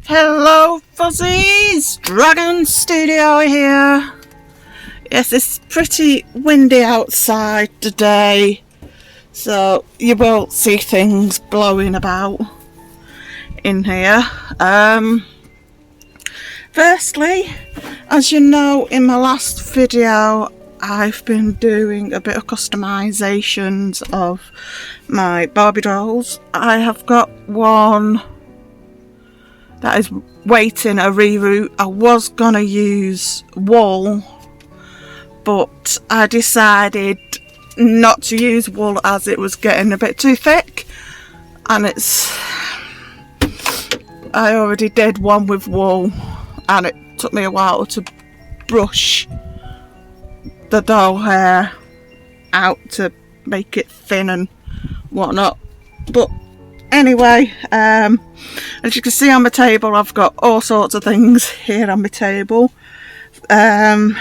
Hello fuzzies, Dragon Studio here. Yes, it's pretty windy outside today, so you will see things blowing about in here. Firstly, as you know, in my last video I've been doing a bit of customizations of my Barbie dolls. I have got one that is waiting a reroute. I was gonna use wool, but I decided not to use wool as it was getting a bit too thick, and I already did one with wool and it took me a while to brush the doll hair out to make it thin and whatnot. But anyway, as you can see on my table, I've got all sorts of things here on my table. As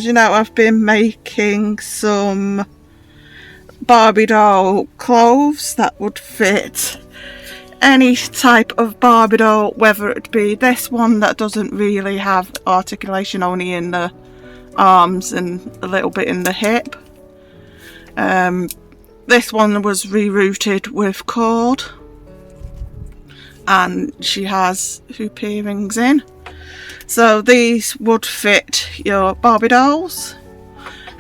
you know, I've been making some Barbie doll clothes that would fit any type of Barbie doll, whether it be this one that doesn't really have articulation, only in the arms and a little bit in the hip. This one was rerouted with cord, and she has hoop earrings in. So these would fit your Barbie dolls,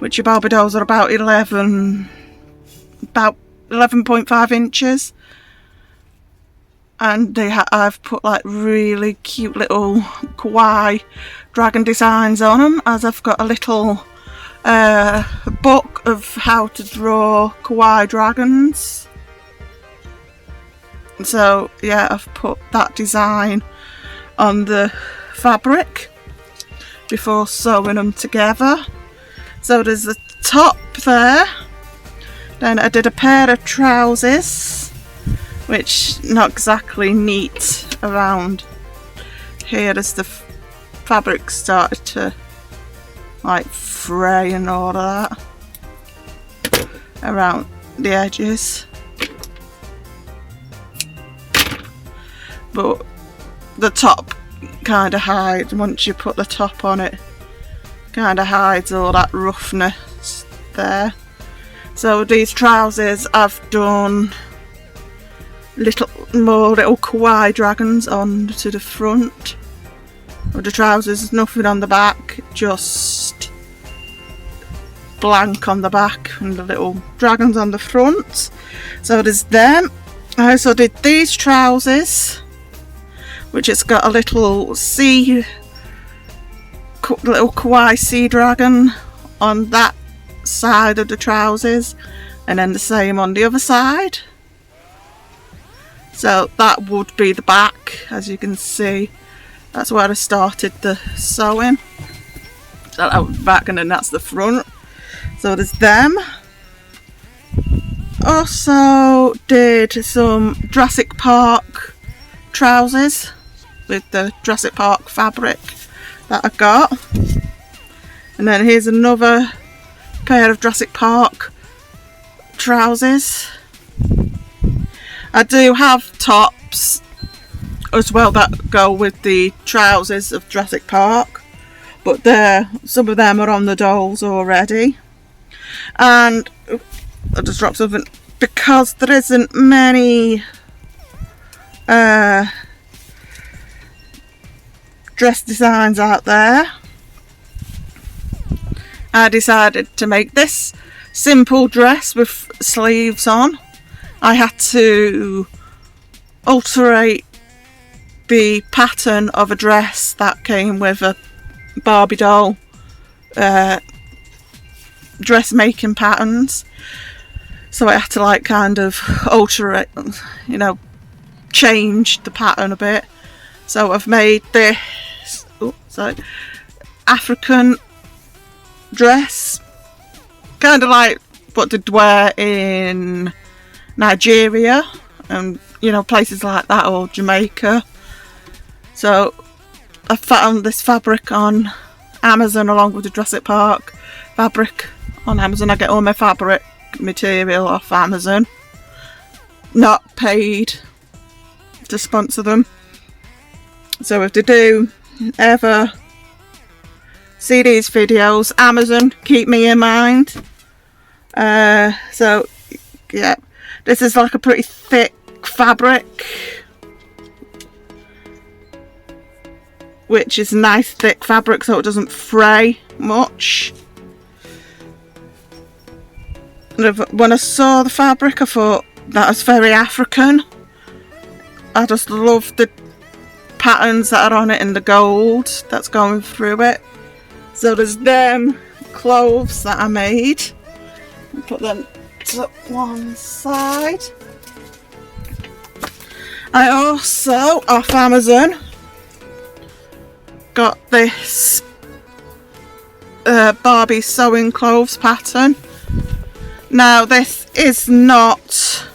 which your Barbie dolls are about 11.5 inches. And I've put like really cute little kawaii dragon designs on them, as I've got a little book of how to draw kawaii dragons. So yeah, I've put that design on the fabric before sewing them together. So there's the top there. Then I did a pair of trousers, which not exactly neat around here as the fabric started to like fray and all of that around the edges. But the top kind of hides, once you put the top on it, kind of hides all that roughness there. So these trousers I've done little kawaii dragons onto the front of the trousers. Nothing on the back, just blank on the back and the little dragons on the front. So there's them. I also did these trousers, which it's got a little kawaii sea dragon on that side of the trousers, and then the same on the other side. So that would be the back, as you can see. That's where I started the sewing. So that was the back, and then that's the front. So there's them. Also did some Jurassic Park trousers with the Jurassic Park fabric that I got. And then here's another pair of Jurassic Park trousers. I do have tops as well that go with the trousers of Jurassic Park, but some of them are on the dolls already. And I just dropped something, because there isn't many dress designs out there, I decided to make this simple dress with sleeves on. I had to alterate the pattern of a dress that came with a Barbie doll dressmaking patterns, so I had to like kind of alter it, change the pattern a bit. So I've made this African dress, kind of like what they'd wear in Nigeria and places like that, or Jamaica. So I found this fabric on Amazon along with the Jurassic Park fabric on Amazon. I get all my fabric material off Amazon. Not paid to sponsor them. So if they do ever see these videos, Amazon, keep me in mind. So yeah, this is like a pretty thick fabric, which is nice thick fabric so it doesn't fray much. And when I saw the fabric I thought that was very African. I just love the patterns that are on it and the gold that's going through it. So there's them clothes that I made. Put them to one side. I also, off Amazon, got this Barbie sewing clothes pattern. Now this is not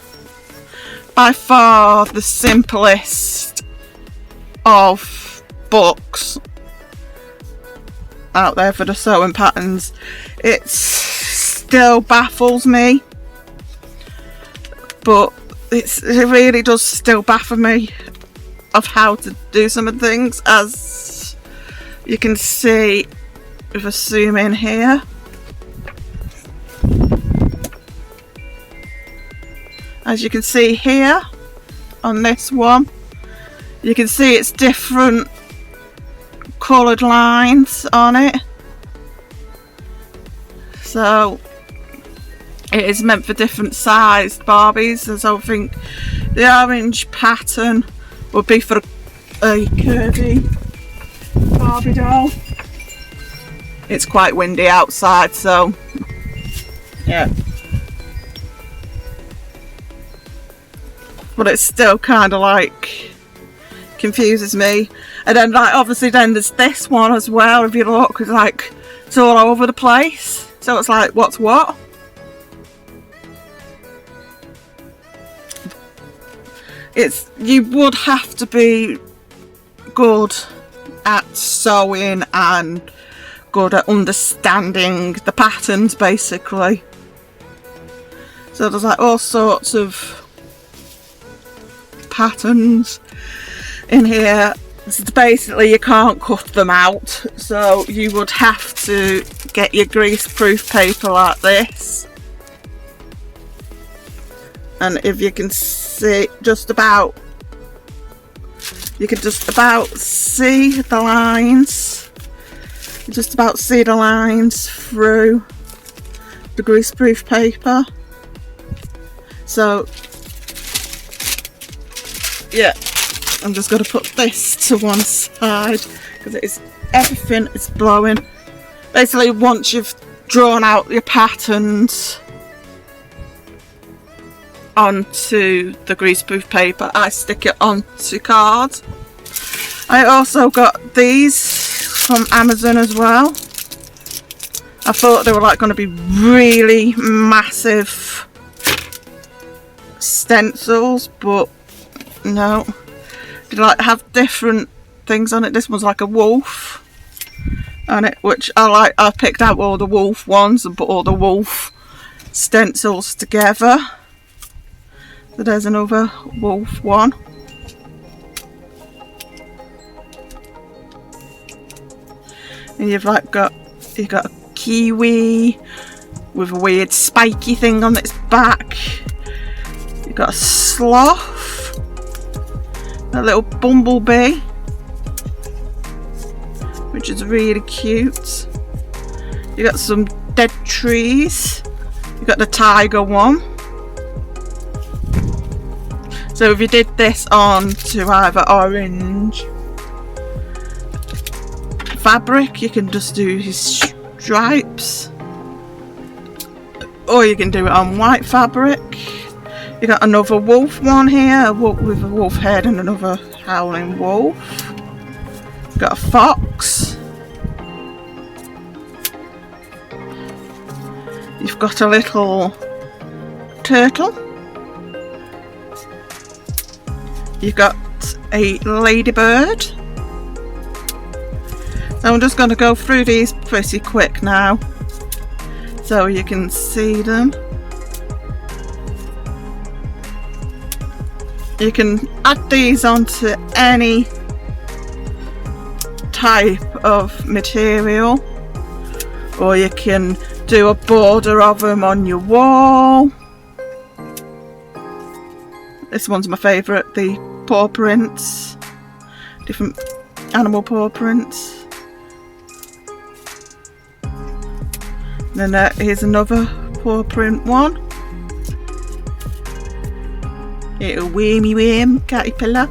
by far the simplest of books out there for the sewing patterns. It still baffles me, but it really does still baffle me of how to do some of the things, as you can see if I zoom in here. As you can see here on this one, you can see it's different coloured lines on it. So it is meant for different sized Barbies, as I think the orange pattern would be for a curvy Barbie doll. It's quite windy outside, so yeah. But it's still kind of like confuses me. And then like obviously then there's this one as well, if you look, it's like it's all over the place. So it's like what's what? You would have to be good at sewing and good at understanding the patterns basically. So there's like all sorts of patterns in here. So basically you can't cut them out, so you would have to get your grease-proof paper like this, and if you can see you can just about see the lines, through the grease-proof paper. So yeah, I'm just going to put this to one side because everything is blowing. Basically, once you've drawn out your patterns onto the greaseproof paper, I stick it onto cards. I also got these from Amazon as well. I thought they were like going to be really massive stencils, but no, they like have different things on it. This one's like a wolf on it, which I like. I picked out all the wolf ones and put all the wolf stencils together. So there's another wolf one. And you've got a kiwi with a weird spiky thing on its back. You've got a sloth, a little bumblebee, which is really cute. You got some dead trees. You got the tiger one. So if you did this on to either orange fabric, you can just do his stripes, or you can do it on white fabric. You got another wolf one here, a wolf with a wolf head and another howling wolf. You got a fox. You've got a little turtle. You've got a ladybird. So I'm just going to go through these pretty quick now so you can see them. You can add these onto any type of material, or you can do a border of them on your wall. This one's my favourite, the paw prints, different animal paw prints. And then here's another paw print one. Little wormy caterpillar.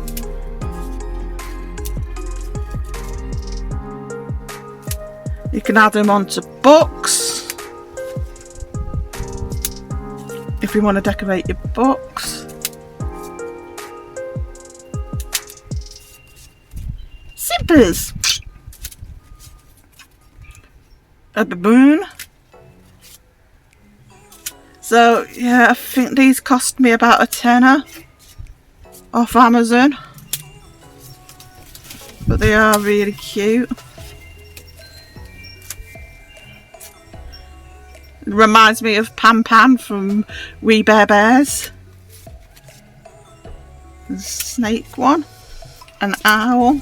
You can add them onto books if you want to decorate your books. Zippers. A baboon. So yeah, I think these cost me about a tenner off Amazon, but they are really cute. It reminds me of Pan Pan from We Bare Bears. There's a snake one, an owl,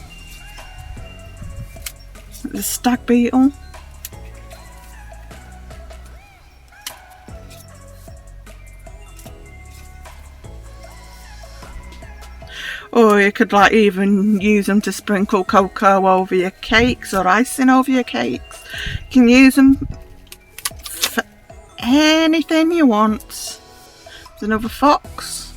the stag beetle. Or you could like even use them to sprinkle cocoa over your cakes or icing over your cakes. You can use them for anything you want. There's another fox.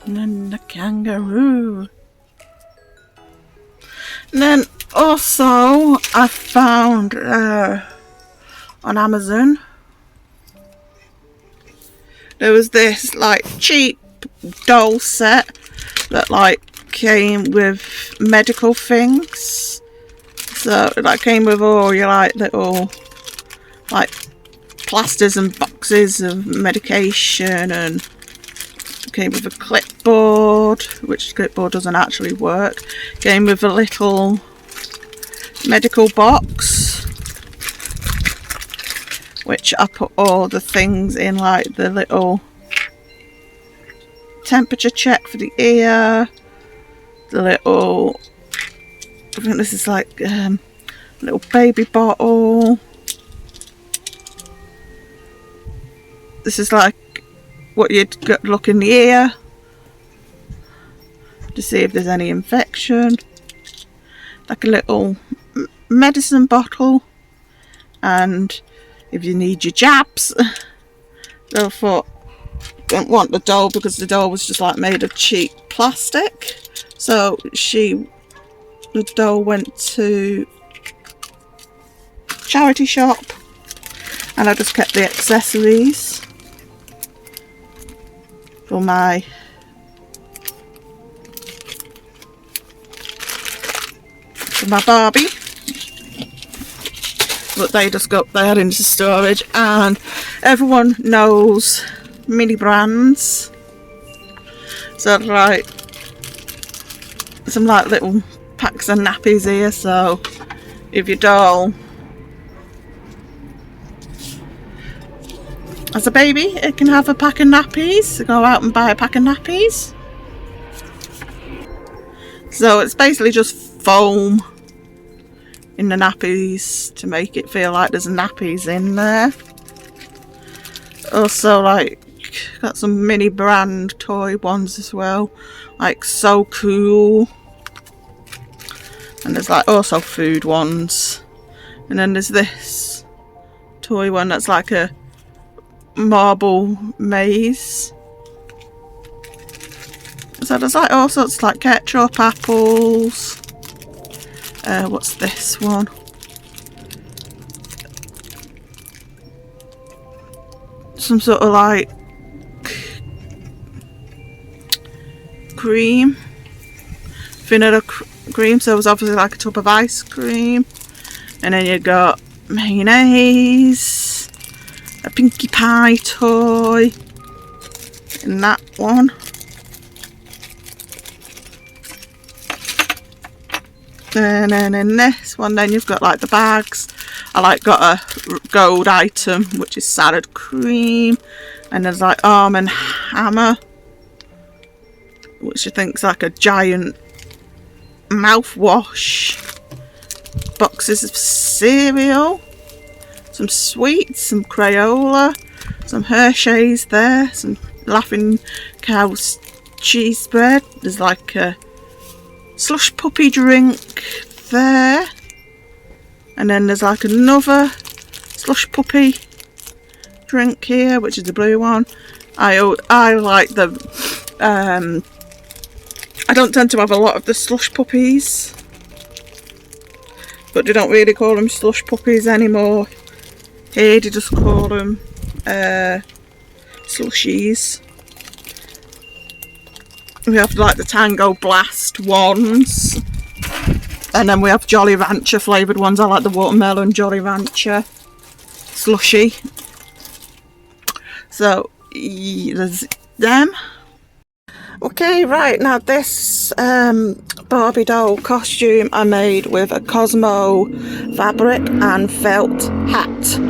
And then the kangaroo. And then also I found on Amazon there was this like cheap doll set that like came with medical things. So that came with all your like little like plasters and boxes of medication, and came with a clipboard, which clipboard doesn't actually work. Came with a little medical box, which I put all the things in, like the little temperature check for the ear, the little, I think this is like a little baby bottle. This is like what you'd look in the ear to see if there's any infection. Like a little medicine bottle, and if you need your jabs. So I thought, didn't want the doll because the doll was just like made of cheap plastic. So the doll went to charity shop, and I just kept the accessories for my Barbie, but they just got there into storage. And everyone knows mini brands, so like some like little packs of nappies here. So if your doll as a baby, it can have a pack of nappies. So go out and buy a pack of nappies. So it's basically just foam in the nappies to make it feel like there's nappies in there. Also, like, got some mini brand toy ones as well, like So Cool. And there's like also food ones. And then there's this toy one that's like a marble maze. So there's like all sorts, like ketchup, apples. What's this one? Some sort of like cream, vanilla cream. So it was obviously like a tub of ice cream. And then you got mayonnaise, a Pinkie Pie toy, and that one. And then in this one, then you've got like the bags. I like got a gold item, which is salad cream, and there's like Arm and Hammer, which I think's like a giant mouthwash. Boxes of cereal, some sweets, some Crayola, some Hershey's there, some Laughing Cow's cheese spread. There's like a slush puppy drink there, and then there's like another slush puppy drink here, which is the blue one. I like the I don't tend to have a lot of the slush puppies, but they don't really call them slush puppies anymore. Here they just call them slushies. We have like the Tango Blast ones, and then we have Jolly Rancher flavoured ones. I like the watermelon Jolly Rancher slushy. So there's them. Okay, right, now this Barbie doll costume I made with a Cosmo fabric and felt hat.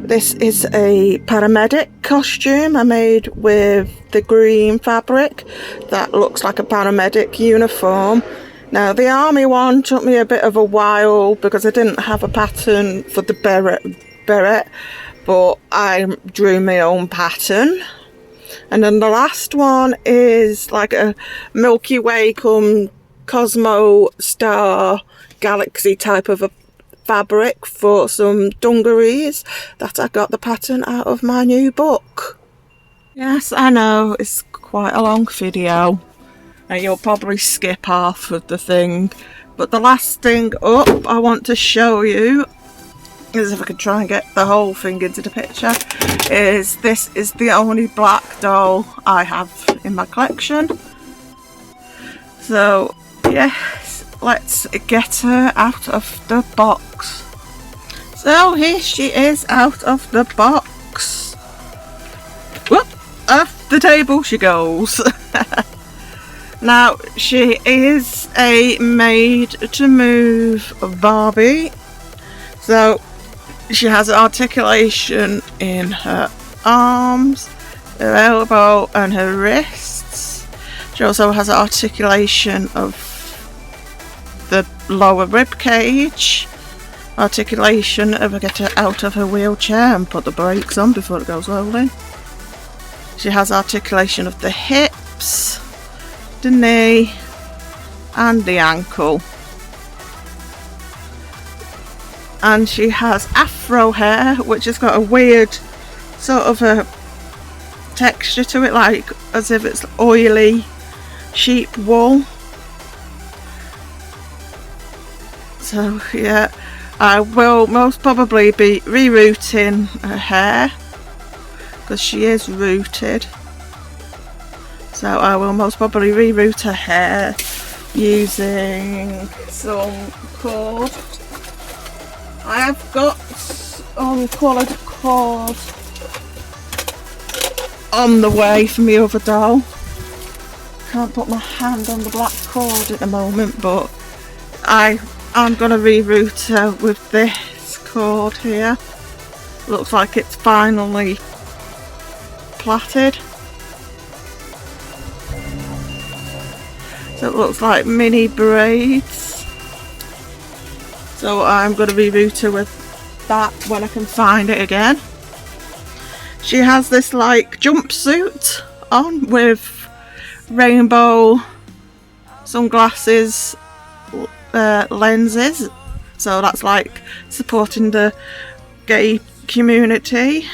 This is a paramedic costume I made with the green fabric that looks like a paramedic uniform. Now the army one took me a bit of a while because I didn't have a pattern for the beret, but I drew my own pattern. And then the last one is like a Milky Way come Cosmo Star Galaxy type of a fabric for some dungarees that I got the pattern out of my new book. Yes, I know, it's quite a long video and you'll probably skip half of the thing, but the last thing up I want to show you is, if I could try and get the whole thing into the picture, is this is the only black doll I have in my collection. So yes, let's get her out of the box. So here she is out of the box. Whoop, off the table she goes. Now she is a made to move Barbie. So she has articulation in her arms, her elbow and her wrists. She also has articulation of the lower rib cage, articulation of her get her out of her wheelchair and put the brakes on before it goes rolling. She has articulation of the hips, the knee and the ankle. And she has afro hair, which has got a weird sort of a texture to it, like as if it's oily sheep wool. So yeah, I will most probably be rerouting her hair because she is rooted. So I will most probably reroute her hair using some cord. I have got coloured cord on the way for my other doll. Can't put my hand on the black cord at the moment, but I'm going to reroute her with this cord here. Looks like it's finally plaited. So it looks like mini braids. So I'm going to reroute her with that when I can find it again. She has this like jumpsuit on with rainbow sunglasses lenses. So that's like supporting the gay community.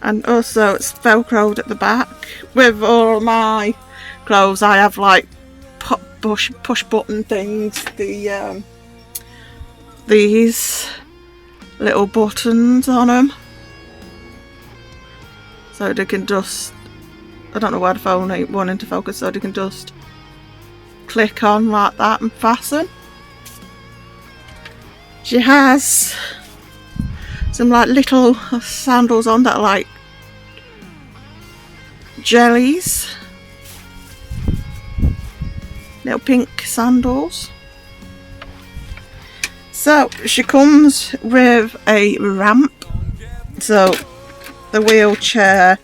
And also it's velcroed at the back. With all my clothes I have like push button things. These little buttons on them, so they can just, I don't know why the phone ain't wanting to focus, so they can just click on like that and fasten. She has some like little sandals on that are like jellies. Little pink sandals. So she comes with a ramp, so the wheelchair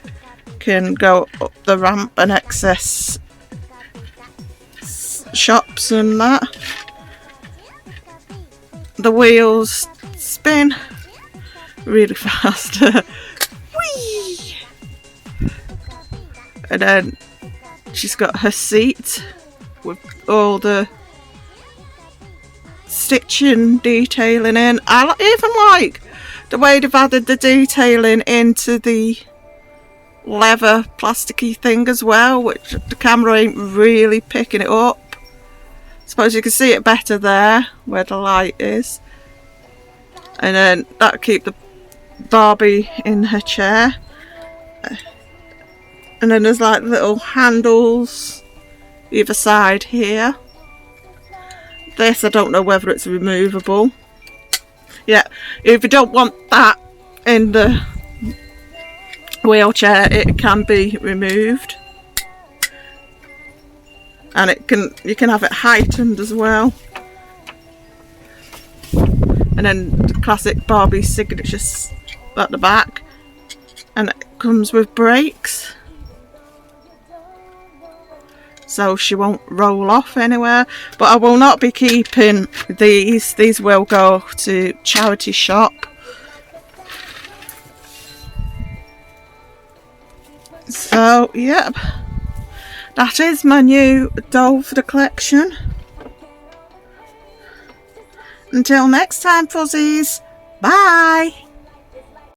can go up the ramp and access shops and that. The wheels spin really fast. Whee! And then she's got her seat with all the stitching detailing in. I even like the way they've added the detailing into the leather plasticky thing as well, which the camera ain't really picking it up. Suppose you can see it better there where the light is. And then that'll keep the Barbie in her chair. And then there's like little handles either side here. This I don't know whether it's removable. Yeah, if you don't want that in the wheelchair, it can be removed. And you can have it heightened as well. And then the classic Barbie signatures at the back. And it comes with brakes, so she won't roll off anywhere. But I will not be keeping these. These will go to charity shop. So, yep. That is my new doll for the collection. Until next time, fuzzies. Bye.